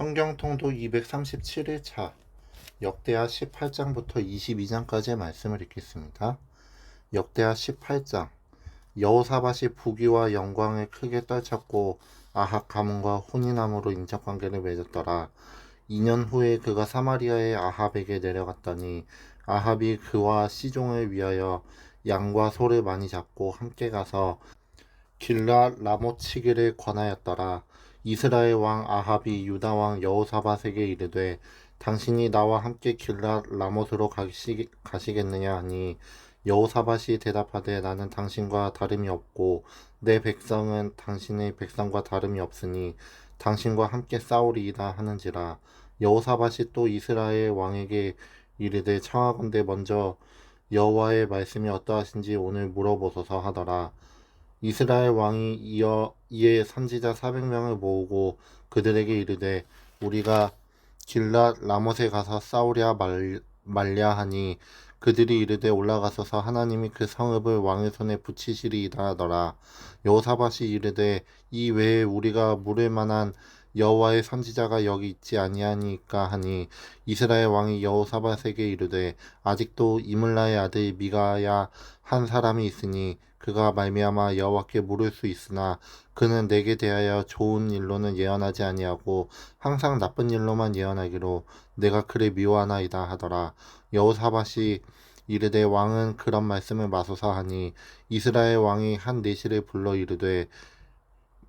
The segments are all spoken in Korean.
성경 통독 237일차 역대하 18장부터 22장까지의 말씀을 읽겠습니다. 역대하 18장. 여호사밧이 부귀와 영광을 크게 떨쳤고 아합 가문과 혼인함으로 인척관계를 맺었더라. 2년 후에 그가 사마리아의 아합에게 내려갔더니 아합이 그와 시종을 위하여 양과 소를 많이 잡고 함께 가서 길라 라못 치기를 권하였더라. 이스라엘 왕 아합이 유다 왕 여호사밧에게 이르되 당신이 나와 함께 길라 라못으로 가시겠느냐 하니 여호사밧이 대답하되 나는 당신과 다름이 없고 내 백성은 당신의 백성과 다름이 없으니 당신과 함께 싸우리이다 하는지라. 여호사밧이 또 이스라엘 왕에게 이르되 청하건대 먼저 여호와의 말씀이 어떠하신지 오늘 물어보소서 하더라. 이스라엘 왕이 이에 선지자 400명을 모으고 그들에게 이르되 우리가 길랏 라못에 가서 싸우랴 말랴 하니 그들이 이르되 올라가소서 하나님이 그 성읍을 왕의 손에 붙이시리이다 하더라. 여호사밧이 이르되 이 외에 우리가 물을 만한 여호와의 선지자가 여기 있지 아니하니까 하니 이스라엘 왕이 여호사밧에게 이르되 아직도 이물라의 아들 미가야 한 사람이 있으니 그가 말미암아 여호와께 물을 수 있으나 그는 내게 대하여 좋은 일로는 예언하지 아니하고 항상 나쁜 일로만 예언하기로 내가 그를 미워하나이다 하더라. 여호사밧이 이르되 왕은 그런 말씀을 마소서 하니 이스라엘 왕이 한 내시를 불러 이르되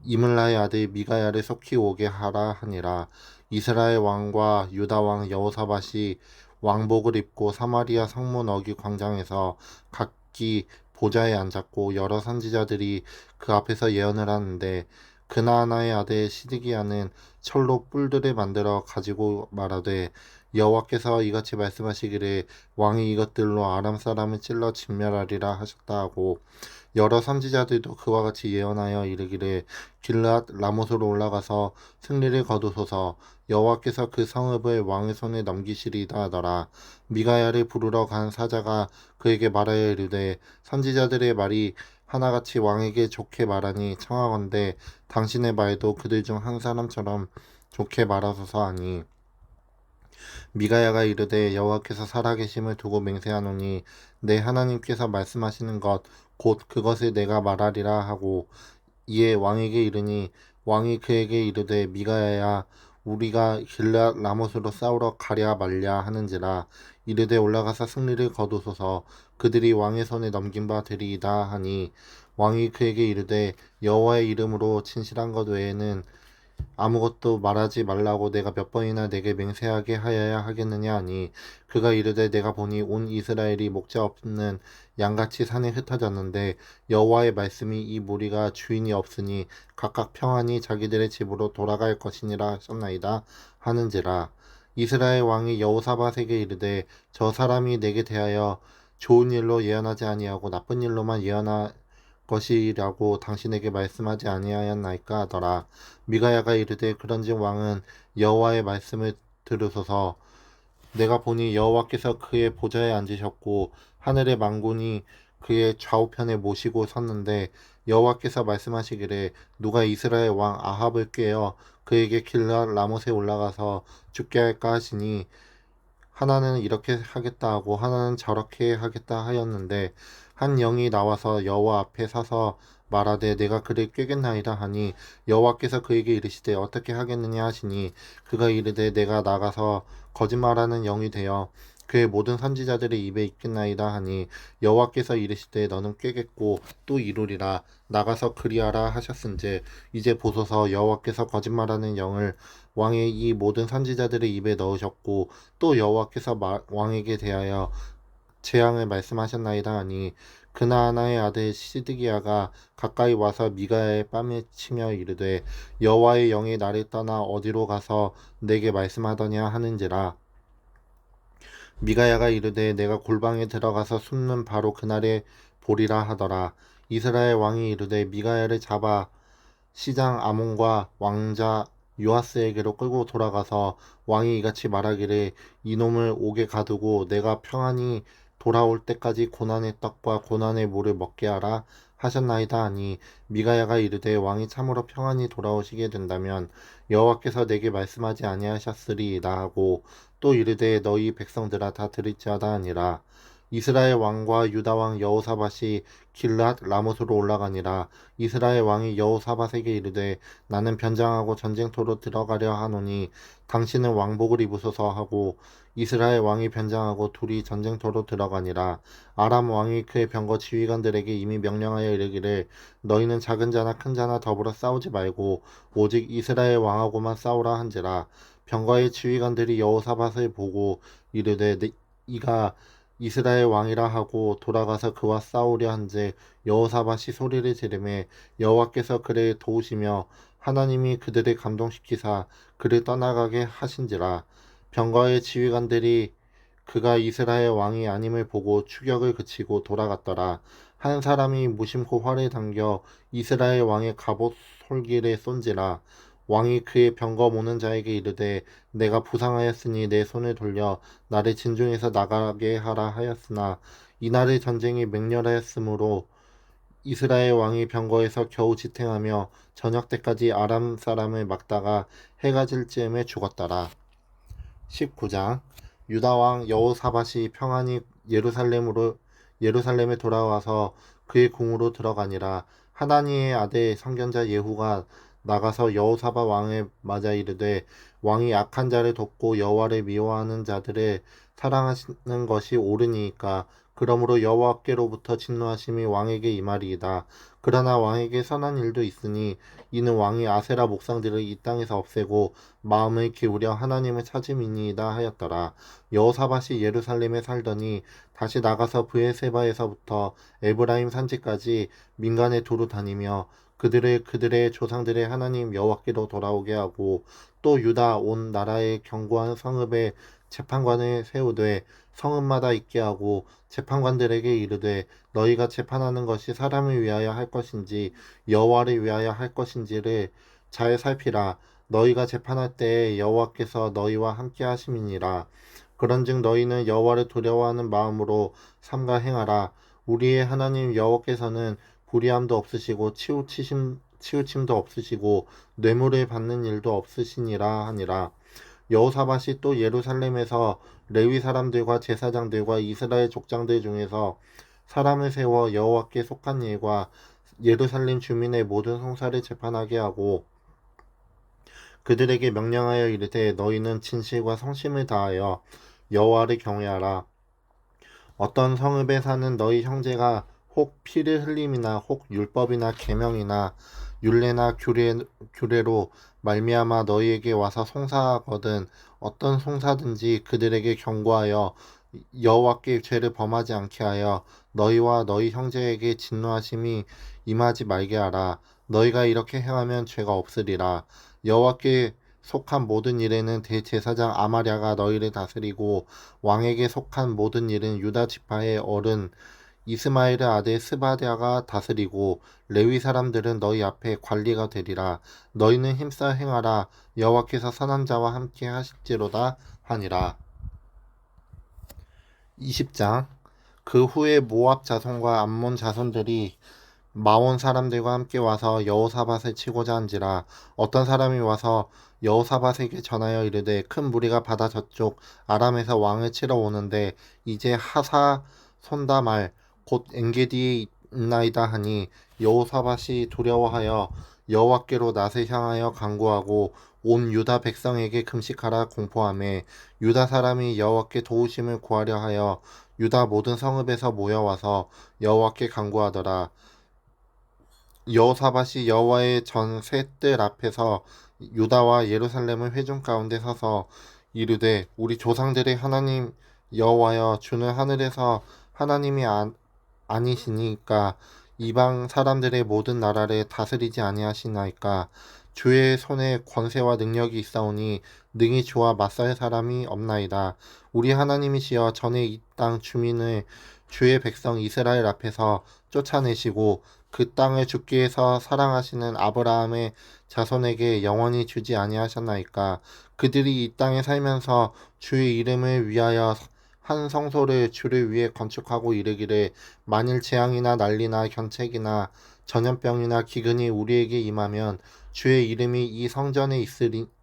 이물라의 아들 미가야를 속히 오게 하라 하니라. 이스라엘 왕과 유다 왕 여호사밧이 왕복을 입고 사마리아 성문 어귀 광장에서 각기 보좌에 앉았고 여러 선지자들이 그 앞에서 예언을 하는데 그나아나의 아들 시드기야는 철로 뿔들을 만들어 가지고 말하되 여호와께서 이같이 말씀하시기를 왕이 이것들로 아람 사람을 찔러 진멸하리라 하셨다 하고 여러 선지자들도 그와 같이 예언하여 이르기를 길랏 라못으로 올라가서 승리를 거두소서 여호와께서 그 성읍을 왕의 손에 넘기시리이다 하더라. 미가야를 부르러 간 사자가 그에게 말하여 이르되 선지자들의 말이 하나같이 왕에게 좋게 말하니 청하건대 당신의 말도 그들 중 한 사람처럼 좋게 말하소서 하니 미가야가 이르되 여호와께서 살아계심을 두고 맹세하노니 내 하나님께서 말씀하시는 것 곧 그것을 내가 말하리라 하고 이에 왕에게 이르니 왕이 그에게 이르되 미가야야 우리가 길랏 라못으로 싸우러 가랴 말랴 하는지라. 이르되 올라가서 승리를 거두소서 그들이 왕의 손에 넘긴 바 되리이다 하니 왕이 그에게 이르되 여호와의 이름으로 진실한 것 외에는 아무것도 말하지 말라고 내가 몇 번이나 내게 맹세하게 하여야 하겠느냐 하니 그가 이르되 내가 보니 온 이스라엘이 목자 없는 양같이 산에 흩어졌는데 여호와의 말씀이 이 무리가 주인이 없으니 각각 평안히 자기들의 집으로 돌아갈 것이니라 하셨나이다 하는지라. 이스라엘 왕이 여호사밧에게 이르되 저 사람이 내게 대하여 좋은 일로 예언하지 아니하고 나쁜 일로만 예언할 것이라고 당신에게 말씀하지 아니하였나이까 하더라. 미가야가 이르되 그런즉 왕은 여호와의 말씀을 들으소서. 내가 보니 여호와께서 그의 보좌에 앉으셨고 하늘의 만군이 그의 좌우편에 모시고 섰는데 여호와께서 말씀하시기를 누가 이스라엘 왕 아합을 꾀어 그에게 길랏 라못에 올라가서 죽게 할까 하시니 하나는 이렇게 하겠다 하고 하나는 저렇게 하겠다 하였는데 한 영이 나와서 여호와 앞에 서서 말하되 내가 그를 꾀겠나이다 하니 여호와께서 그에게 이르시되 어떻게 하겠느냐 하시니 그가 이르되 내가 나가서 거짓말하는 영이 되어 그의 모든 선지자들의 입에 있겠나이다 하니 여호와께서 이르시되 너는 꾀겠고 또 이루리라. 나가서 그리하라 하셨은즉 이제 보소서 여호와께서 거짓말하는 영을 왕의 이 모든 선지자들의 입에 넣으셨고 또 여호와께서 왕에게 대하여 재앙을 말씀하셨나이다 하니 그나아나의 아들 시드기야가 가까이 와서 미가야의 뺨에 치며 이르되 여호와의 영이 나를 떠나 어디로 가서 내게 말씀하더냐 하는지라. 미가야가 이르되 내가 골방에 들어가서 숨는 바로 그날에 보리라 하더라. 이스라엘 왕이 이르되 미가야를 잡아 시장 아몬과 왕자 요아스에게로 끌고 돌아가서 왕이 이같이 말하기를 이놈을 옥에 가두고 내가 평안히 돌아올 때까지 고난의 떡과 고난의 물을 먹게 하라 하셨나이다 하니 미가야가 이르되 왕이 참으로 평안히 돌아오시게 된다면 여호와께서 내게 말씀하지 아니하셨으리이다 하고 또 이르되 너희 백성들아 다 들을지어다 하니라. 이스라엘 왕과 유다 왕 여호사밧이 길앗 라못으로 올라가니라. 이스라엘 왕이 여호사밧에게 이르되 나는 변장하고 전쟁터로 들어가려 하노니 당신은 왕복을 입으소서 하고 이스라엘 왕이 변장하고 둘이 전쟁터로 들어가니라. 아람 왕이 그의 병거 지휘관들에게 이미 명령하여 이르기를 너희는 작은 자나 큰 자나 더불어 싸우지 말고 오직 이스라엘 왕하고만 싸우라 한지라. 병거의 지휘관들이 여호사밧을 보고 이르되 이가 이스라엘 왕이라 하고 돌아가서 그와 싸우려 한즉 여호사밧이 소리를 지르매 여호와께서 그를 도우시며 하나님이 그들을 감동시키사 그를 떠나가게 하신지라. 병거의 지휘관들이 그가 이스라엘 왕이 아님을 보고 추격을 그치고 돌아갔더라. 한 사람이 무심코 활을 당겨 이스라엘 왕의 갑옷 솔기를 쏜지라. 왕이 그의 병거 모는 자에게 이르되 내가 부상하였으니 내 손을 돌려 나를 진중에서 나가게 하라 하였으나 이날의 전쟁이 맹렬하였으므로 이스라엘 왕이 병거에서 겨우 지탱하며 저녁 때까지 아람 사람을 막다가 해가 질 즈음에 죽었더라. 19장 유다 왕 여호사밧이 평안히 예루살렘에 돌아와서 그의 궁으로 들어가니라. 하나니의 아들 선견자 예후가 나가서 여호사밧 왕을 맞아 이르되 왕이 악한 자를 돕고 여호와를 미워하는 자들을 사랑하시는 것이 옳으니까 그러므로 여호와께로부터 진노하심이 왕에게 임하리이다. 그러나 왕에게 선한 일도 있으니 이는 왕이 아세라 목상들을 이 땅에서 없애고 마음을 기울여 하나님을 찾음이니이다 하였더라. 여호사밧이 예루살렘에 살더니 다시 나가서 브에세바에서부터 에브라임 산지까지 민간에 두루 다니며 그들의 조상들의 하나님 여호와께로 돌아오게 하고 또 유다 온 나라의 견고한 성읍에 재판관을 세우되 성읍마다 있게 하고 재판관들에게 이르되 너희가 재판하는 것이 사람을 위하여 할 것인지 여호와를 위하여 할 것인지를 잘 살피라. 너희가 재판할 때에 여호와께서 너희와 함께 하심이니라. 그런즉 너희는 여호와를 두려워하는 마음으로 삼가 행하라. 우리의 하나님 여호와께서는 불의함도 없으시고 치우침도 없으시고 뇌물을 받는 일도 없으시니라 하니라. 여호사밧이 또 예루살렘에서 레위 사람들과 제사장들과 이스라엘 족장들 중에서 사람을 세워 여호와께 속한 일과 예루살렘 주민의 모든 송사를 재판하게 하고 그들에게 명령하여 이르되 너희는 진실과 성심을 다하여 여호와를 경외하라. 어떤 성읍에 사는 너희 형제가 혹 피를 흘림이나 혹 율법이나 계명이나 율례나 규례로 말미암아 너희에게 와서 송사하거든 어떤 송사든지 그들에게 경고하여 여호와께 죄를 범하지 않게 하여 너희와 너희 형제에게 진노하심이 임하지 말게 하라. 너희가 이렇게 행하면 죄가 없으리라. 여호와께 속한 모든 일에는 대제사장 아마랴가 너희를 다스리고 왕에게 속한 모든 일은 유다 지파의 어른 이스마엘의 아들 스바랴가 다스리고 레위 사람들은 너희 앞에 관리가 되리라. 너희는 힘써 행하라. 여호와께서 선한 자와 함께 하실지로다 하니라. 20장 그 후에 모압 자손과 암몬 자손들이 마온 사람들과 함께 와서 여호사밧을 치고자 한지라. 어떤 사람이 와서 여호사밧에게 전하여 이르되 큰 무리가 바다 저쪽 아람에서 왕을 치러 오는데 이제 하사 손다말 곧 엔게디에 있나이다 하니 여호사밧이 두려워하여 여호와께로 낯을 향하여 간구하고 온 유다 백성에게 금식하라 공포하매 유다 사람이 여호와께 도우심을 구하려 하여 유다 모든 성읍에서 모여와서 여호와께 간구하더라. 여호사밧이 여호와의 전 새 뜰 앞에서 유다와 예루살렘의 회중 가운데 서서 이르되 우리 조상들의 하나님 여호와여 주는 하늘에서 하나님이 아니시니까 이방 사람들의 모든 나라를 다스리지 아니하시나이까. 주의 손에 권세와 능력이 있사오니 능히 주와 맞설 사람이 없나이다. 우리 하나님이시여 전에 이 땅 주민을 주의 백성 이스라엘 앞에서 쫓아내시고 그 땅을 주께 해서 사랑하시는 아브라함의 자손에게 영원히 주지 아니하셨나이까. 그들이 이 땅에 살면서 주의 이름을 위하여 한 성소를 주를 위해 건축하고 이르기를 만일 재앙이나 난리나 견책이나 전염병이나 기근이 우리에게 임하면 주의 이름이 이 성전에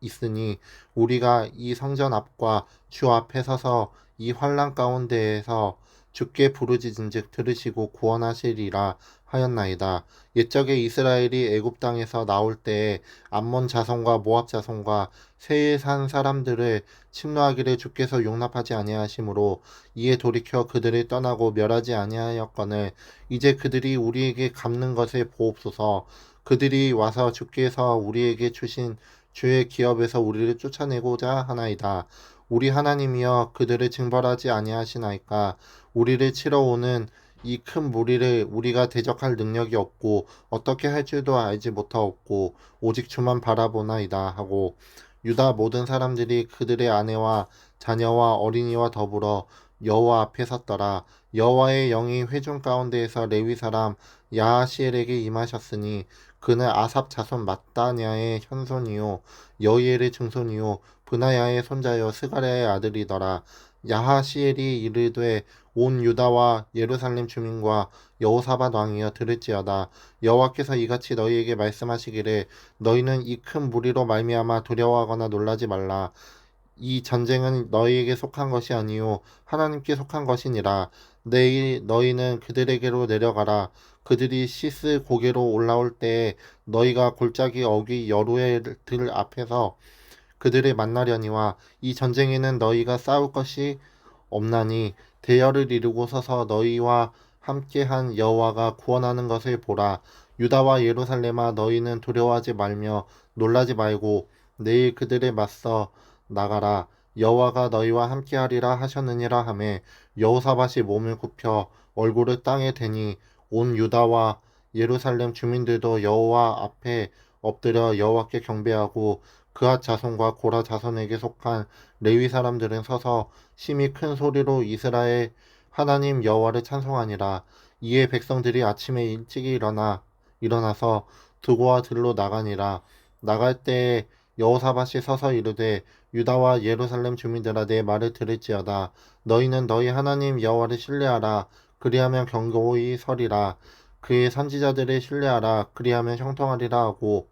있으니 우리가 이 성전 앞과 주 앞에 서서 이 환난 가운데에서 주께 부르짖은즉 들으시고 구원하시리라 하였나이다. 옛적에 이스라엘이 애굽 땅에서 나올 때에 암몬 자손과 모압 자손과 세일 산 사람들을 침노하기를 주께서 용납하지 아니하심으로 이에 돌이켜 그들을 떠나고 멸하지 아니하였거늘 이제 그들이 우리에게 갚는 것을 보옵소서. 그들이 와서 주께서 우리에게 주신 주의 기업에서 우리를 쫓아내고자 하나이다. 우리 하나님이여 그들을 징벌하지 아니하시나이까. 우리를 치러 오는 이 큰 무리를 우리가 대적할 능력이 없고 어떻게 할 줄도 알지 못하옵고 오직 주만 바라보나이다 하고 유다 모든 사람들이 그들의 아내와 자녀와 어린이와 더불어 여호와 앞에 섰더라. 여호와의 영이 회중 가운데에서 레위 사람 야하시엘에게 임하셨으니 그는 아삽 자손 mat단야의 현손이요 여이엘의 증손이요 브나야의 손자여 스가랴의 아들이더라. 야하시엘이 이르되 온 유다와 예루살렘 주민과 여호사밧 왕이여 들을지어다. 여호와께서 이같이 너희에게 말씀하시기를 너희는 이 큰 무리로 말미암아 두려워하거나 놀라지 말라. 이 전쟁은 너희에게 속한 것이 아니요 하나님께 속한 것이니라. 내일 너희는 그들에게로 내려가라. 그들이 시스 고개로 올라올 때에 너희가 골짜기 어귀 여루엘들 앞에서 그들을 만나려니와 이 전쟁에는 너희가 싸울 것이 없나니 대열을 이루고 서서 너희와 함께한 여호와가 구원하는 것을 보라. 유다와 예루살렘아 너희는 두려워하지 말며 놀라지 말고 내일 그들에 맞서 나가라. 여호와가 너희와 함께하리라 하셨느니라 하매 여호사밧이 몸을 굽혀 얼굴을 땅에 대니 온 유다와 예루살렘 주민들도 여호와 앞에 엎드려 여호와께 경배하고 그앗 자손과 고라 자손에게 속한 레위 사람들은 서서 심히 큰 소리로 이스라엘 하나님 여호와를 찬송하니라. 이에 백성들이 아침에 일찍이 일어나서 두고와 들로 나가니라. 나갈 때에 여호사밧이 서서 이르되 유다와 예루살렘 주민들아 내 말을 들을지어다. 너희는 너희 하나님 여호와를 신뢰하라. 그리하면 견고히 서리라. 그의 선지자들을 신뢰하라. 그리하면 형통하리라 하고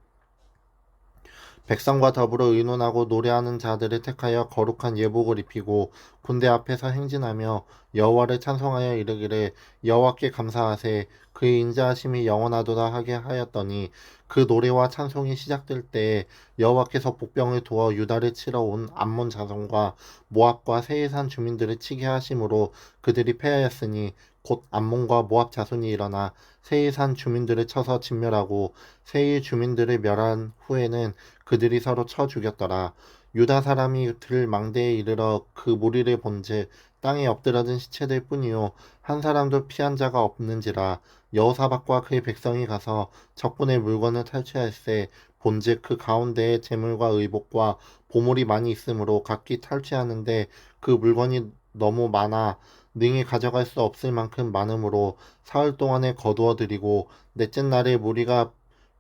백성과 더불어 의논하고 노래하는 자들을 택하여 거룩한 예복을 입히고 군대 앞에서 행진하며 여호와를 찬송하여 이르기를 여호와께 감사하세 그의 인자하심이 영원하도다 하게 하였더니 그 노래와 찬송이 시작될 때에 여호와께서 복병을 두어 유다를 치러 온 암몬 자손과 모압과 세일산 주민들을 치게 하심으로 그들이 패하였으니 곧 암몬과 모압 자손이 일어나 세일산 주민들을 쳐서 진멸하고 세일 주민들을 멸한 후에는 그들이 서로 쳐 죽였더라. 유다 사람이 들 망대에 이르러 그 무리를 본즉 땅에 엎드러진 시체들 뿐이요 한 사람도 피한 자가 없는지라. 여호사밧과 그의 백성이 가서 적군의 물건을 탈취할세 본즉 그 가운데에 재물과 의복과 보물이 많이 있으므로 각기 탈취하는데 그 물건이 너무 많아 능히 가져갈 수 없을 만큼 많으므로 사흘 동안에 거두어 들이고 넷째 날에 무리가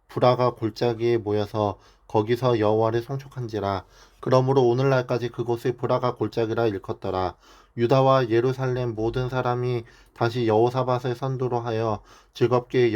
브라가 골짜기에 모여서 거기서 여호와를 송축한지라. 그러므로 오늘날까지 그곳을 브라가 골짜기라 일컫더라. 유다와 예루살렘 모든 사람이 다시 여호사밧을 선두로 하여 즐겁게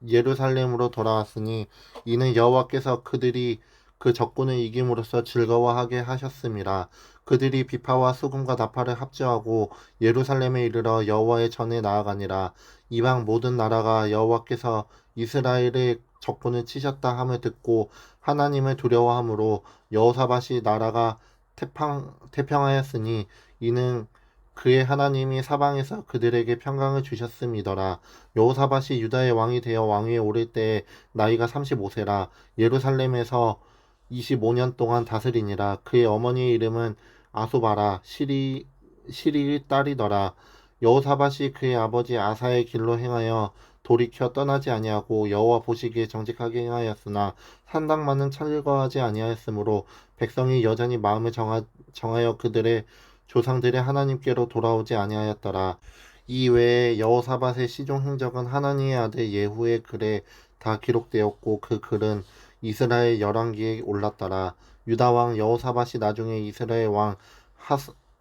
예루살렘으로 돌아왔으니 이는 여호와께서 그들이 그 적군을 이김으로써 즐거워하게 하셨음이라. 그들이 비파와 수금과 나팔을 합주하고 예루살렘에 이르러 여호와의 전에 나아가니라. 이방 모든 나라가 여호와께서 이스라엘의 적군을 치셨다 함을 듣고 하나님을 두려워하므로 여호사밧이 나라가 태평하였으니 이는 그의 하나님이 사방에서 그들에게 평강을 주셨음이더라. 여호사밧이 유다의 왕이 되어 왕위에 오를 때에 나이가 35세라. 예루살렘에서 25년 동안 다스리니라. 그의 어머니의 이름은 아수바라 시리의 딸이더라. 여호사밧이 그의 아버지 아사의 길로 행하여 돌이켜 떠나지 아니하고 여호와 보시기에 정직하게 행하였으나 산당만은 철거하지 아니하였으므로 백성이 여전히 마음을 정하여 그들의 조상들의 하나님께로 돌아오지 아니하였더라. 이 외에 여호사밧의 시종 행적은 하나니의 아들 예후의 글에 다 기록되었고 그 글은 이스라엘 열왕기에 올랐더라. 유다 왕 여호사밧이 나중에 이스라엘 왕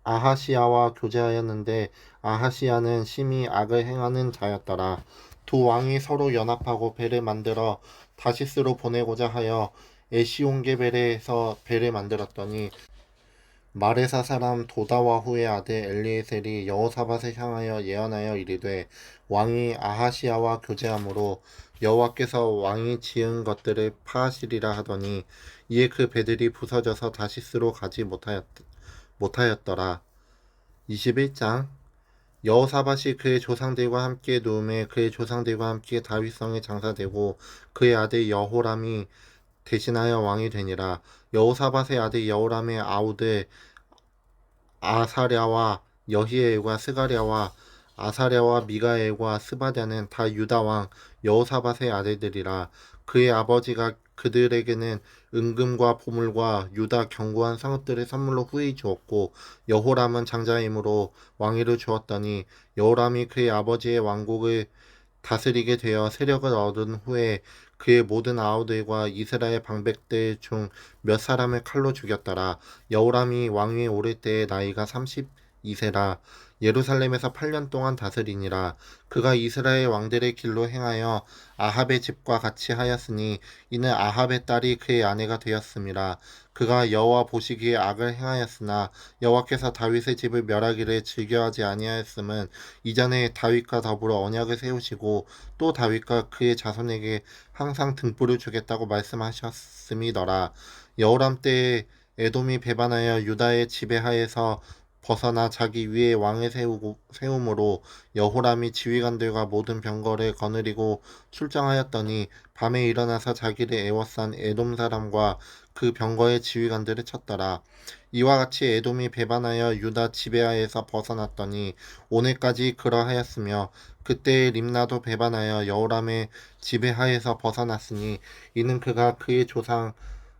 아하시야와 교제하였는데 아하시야는 심히 악을 행하는 자였더라. 두 왕이 서로 연합하고 배를 만들어 다시스로 보내고자 하여 에시온게벨에서 배를 만들었더니 마레사 사람 도다와후의 아들 엘리에셀이 여호사밧을 향하여 예언하여 이르되 왕이 아하시야와 교제함으로 여호와께서 왕이 지은 것들을 파하시리라 하더니 이에 그 배들이 부서져서 다시스로 가지 못하였더라. 21장 여호사밧이 그의 조상들과 함께 누움에 그의 조상들과 함께 다윗성에 장사되고 그의 아들 여호람이 대신하여 왕이 되니라. 여호사밧의 아들 여호람의 아우들 아사랴와 여히엘과 스가랴와 아사랴와 미가엘과 스바랴는 다 유다 왕 여호사밧의 아들들이라. 그의 아버지가 그들에게는 은금과 보물과 유다 견고한 성읍들을 선물로 후히 주었고 여호람은 장자이므로 왕위를 주었더니 여호람이 그의 아버지의 왕국을 다스리게 되어 세력을 얻은 후에 그의 모든 아우들과 이스라엘 방백들 중 몇 사람을 칼로 죽였더라. 여호람이 왕위에 오를 때의 나이가 32세라. 예루살렘에서 8년 동안 다스리니라. 그가 이스라엘 왕들의 길로 행하여 아합의 집과 같이 하였으니 이는 아합의 딸이 그의 아내가 되었음이라. 그가 여호와 보시기에 악을 행하였으나 여호와께서 다윗의 집을 멸하기를 즐겨하지 아니하였음은 이전에 다윗과 더불어 언약을 세우시고 또 다윗과 그의 자손에게 항상 등불을 주겠다고 말씀하셨음이더라. 여호람 때에 에돔이 배반하여 유다의 지배하에서 벗어나 자기 위에 왕을 세움으로 여호람이 지휘관들과 모든 병거를 거느리고 출정하였더니 밤에 일어나서 자기를 애워싼 에돔 사람과 그 병거의 지휘관들을 쳤더라. 이와 같이 에돔이 배반하여 유다 지배하에서 벗어났더니 오늘까지 그러하였으며 그때의 림나도 배반하여 여호람의 지배하에서 벗어났으니 이는 그가 그의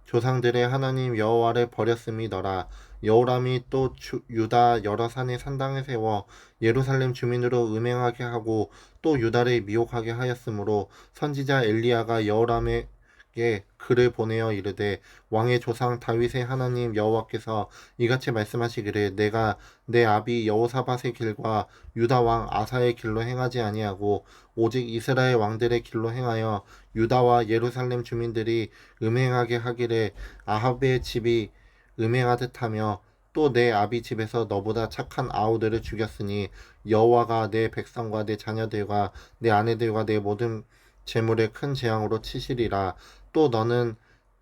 조상들의 하나님 여호와를 버렸음이더라. 여호람이 또 유다 여러 산에 산당을 세워 예루살렘 주민으로 음행하게 하고 또 유다를 미혹하게 하였으므로 선지자 엘리야가 여호람에게 글을 보내어 이르되 왕의 조상 다윗의 하나님 여호와께서 이같이 말씀하시기를 내가 내 아비 여호사밧의 길과 유다 왕 아사의 길로 행하지 아니하고 오직 이스라엘 왕들의 길로 행하여 유다와 예루살렘 주민들이 음행하게 하기를 아합의 집이 음행하듯 하며 또 내 아비 집에서 너보다 착한 아우들을 죽였으니 여호와가 내 백성과 내 자녀들과 내 아내들과 내 모든 재물에 큰 재앙으로 치시리라. 또 너는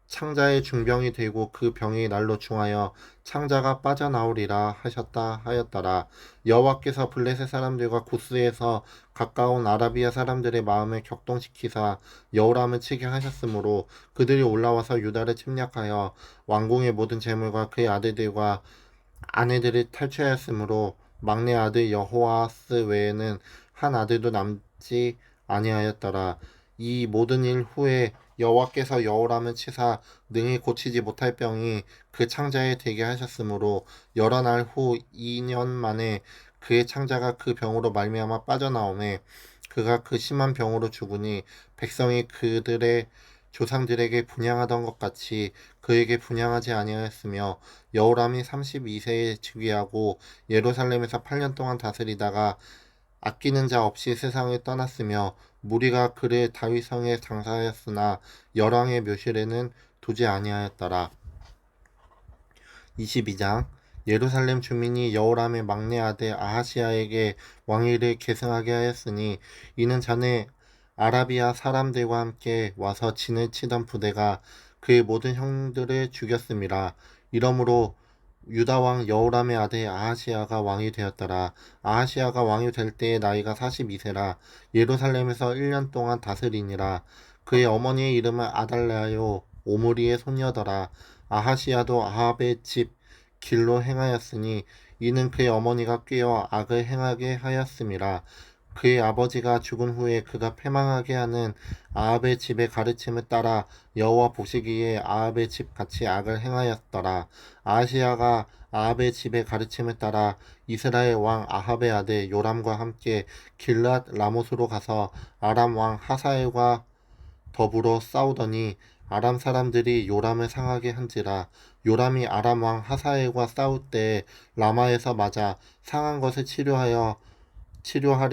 창자의 중병이 되고 그 병이 날로 중하여 창자가 빠져나오리라 하였더라. 여호와께서 블레셋 사람들과 구스에서 가까운 아라비아 사람들의 마음을 격동시키사 여호람을 치게 하셨으므로 그들이 올라와서 유다를 침략하여 왕궁의 모든 재물과 그의 아들들과 아내들을 탈취하였으므로 막내 아들 여호아스 외에는 한 아들도 남지 아니하였더라. 이 모든 일 후에 여호와께서 여호람을 치사 능히 고치지 못할 병이 그 창자에 되게 하셨으므로 여러 날 후 2년 만에 그의 창자가 그 병으로 말미암아 빠져나오매 그가 그 심한 병으로 죽으니 백성이 그들의 조상들에게 분향하던 것 같이 그에게 분향하지 아니하였으며 여호람이 32세에 즉위하고 예루살렘에서 8년 동안 다스리다가 아끼는 자 없이 세상을 떠났으며 무리가 그를 다윗성에 장사하였으나 열왕의 묘실에는 두지 아니하였더라. 22장 예루살렘 주민이 여호람의 막내 아들 아하시야에게 왕위를 계승하게 하였으니 이는 전에 아라비아 사람들과 함께 와서 진을 치던 부대가 그의 모든 형들을 죽였음이라. 이러므로 유다 왕 여호람의 아들 아하시야가 왕이 되었더라. 아하시야가 왕이 될 때의 나이가 42세라. 예루살렘에서 1년 동안 다스리니라. 그의 어머니의 이름은 아달랴요 오므리의 손녀더라. 아하시야도 아합의 집 길로 행하였으니 이는 그의 어머니가 꾀어 악을 행하게 하였음이라. 그의 아버지가 죽은 후에 그가 패망하게 하는 아합의 집의 가르침을 따라 여호와 보시기에 아합의 집 같이 악을 행하였더라. 아하시야가 아합의 집의 가르침을 따라 이스라엘 왕 아합의 아들 요람과 함께 길랏 라못으로 가서 아람 왕 하사엘과 더불어 싸우더니 아람 사람들이 요람을 상하게 한지라. 요람이 아람 왕 하사엘과 싸울 때 라마에서 맞아 상한 것을 치료하려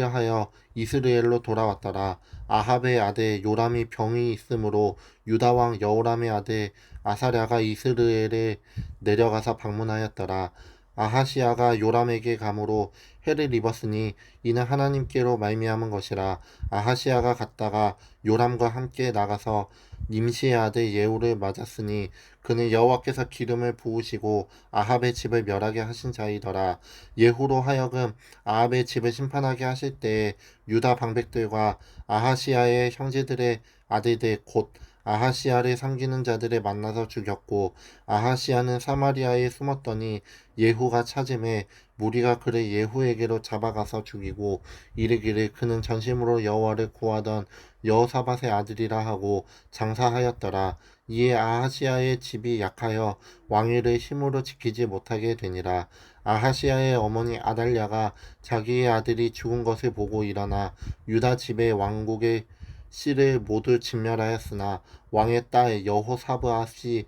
하여 이스라엘로 돌아왔더라. 아합의 아들 요람이 병이 있으므로 유다 왕 여호람의 아들 아사랴가 이스라엘에 내려가서 방문하였더라. 아하시아가 요람에게 감으로 해를 입었으니 이는 하나님께로 말미암은 것이라. 아하시아가 갔다가 요람과 함께 나가서 님시의 아들 예후를 맞았으니 그는 여호와께서 기름을 부으시고 아합의 집을 멸하게 하신 자이더라. 예후로 하여금 아합의 집을 심판하게 하실 때에 유다 방백들과 아하시아의 형제들의 아들들 곧 아하시아를 섬기는 자들을 만나서 죽였고 아하시아는 사마리아에 숨었더니 예후가 찾음에 무리가 그를 예후에게로 잡아가서 죽이고 이르기를 그는 전심으로 여호와를 구하던 여호사밧의 아들이라 하고 장사하였더라. 이에 아하시아의 집이 약하여 왕위를 힘으로 지키지 못하게 되니라. 아하시아의 어머니 아달랴가 자기의 아들이 죽은 것을 보고 일어나 유다 집의 왕국의 씨를 모두 진멸하였으나 왕의 딸 여호사브앗이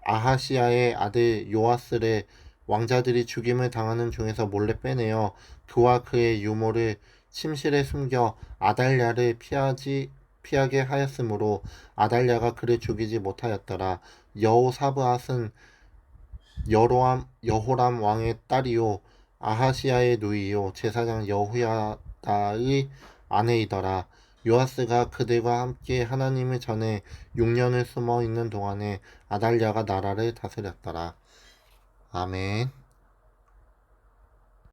아하시아의 아들 요아스를 왕자들이 죽임을 당하는 중에서 몰래 빼내어 그와 그의 유모를 침실에 숨겨 아달랴를 피하게 하였으므로 아달랴가 그를 죽이지 못하였더라. 여호사브앗은 여호람 왕의 딸이요 아하시아의 누이요 제사장 여호야다의 아내이더라. 요아스가 그들과 함께 하나님의 전에 6년을 숨어 있는 동안에 아달랴가 나라를 다스렸더라. 아멘.